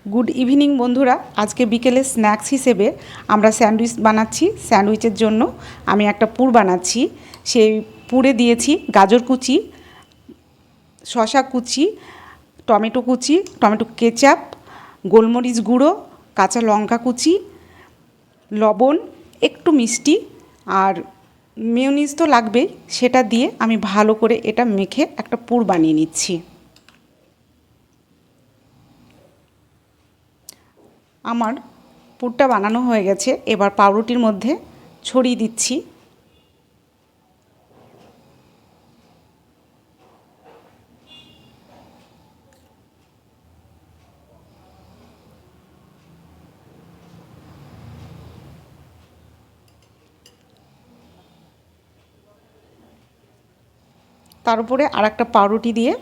Good evening বন্ধুরা। আজকে বিকেলে স্ন্যাক্স হিসেবে আমরা স্যান্ডউইচ বানাচ্ছি। স্যান্ডউইচের জন্য আমি একটা পুর বানাচ্ছি। সেই পুরে দিয়েছি গাজর কুচি, শসা কুচি, টমেটো কেচাপ, গোলমরিচ গুঁড়ো, কাঁচা লঙ্কা কুচি, লবণ, একটু মিষ্টি আর মেয়োনিজ তো লাগবেই। সেটা দিয়ে আমি ভালো করে এটা মেখে একটা পুর বানিয়ে নিচ্ছি। আমার পুরটা বানানো হয়ে গেছে। এবার পাউরুটির মধ্যে ছড়িয়ে দিচ্ছি। তার উপরে আর একটা পাউরুটি দিয়ে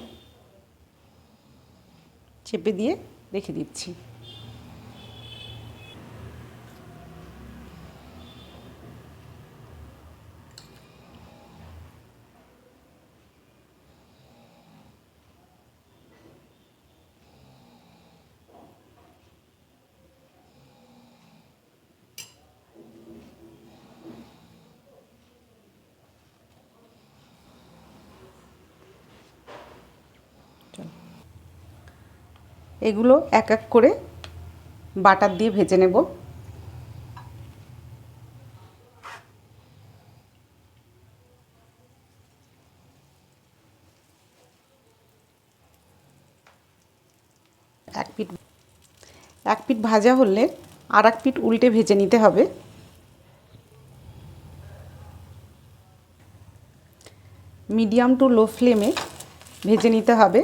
চেপে দিয়ে রেখে দিচ্ছি। এগুলো এক এক করে বাটার দিয়ে ভেজে নেব। এক পিঠ ভাজা হলে আর এক পিঠ উল্টে ভেজে নিতে হবে। মিডিয়াম টু লো ফ্লেমে ভেজে নিতে হবে।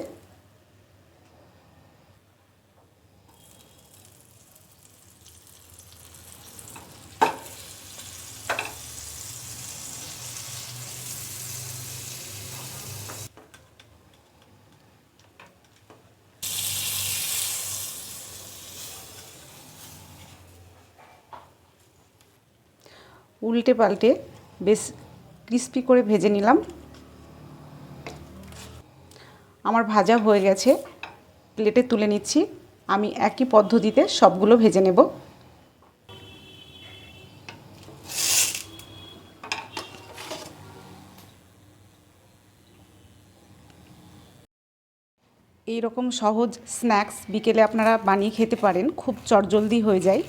উল্টে পাল্টে বেশ ক্রিস্পি করে ভেজে নিলাম। আমার ভাজা হয়ে গেছে, প্লেটে তুলে নিচ্ছি। আমি একই পদ্ধতিতে সবগুলো ভেজে নেব। এই রকম সহজ স্ন্যাক্স বিকেলে আপনারা বানিয়ে খেতে পারেন, খুব চটজলদি হয়ে যায়।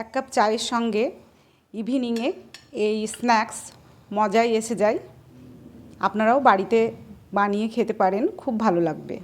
এক কাপ চায়ের সঙ্গে ইভিনিংয়ে এই স্ন্যাক্স মজাই এসে যায়। আপনারাও বাড়িতে বানিয়ে খেতে পারেন, খুব ভালো লাগবে।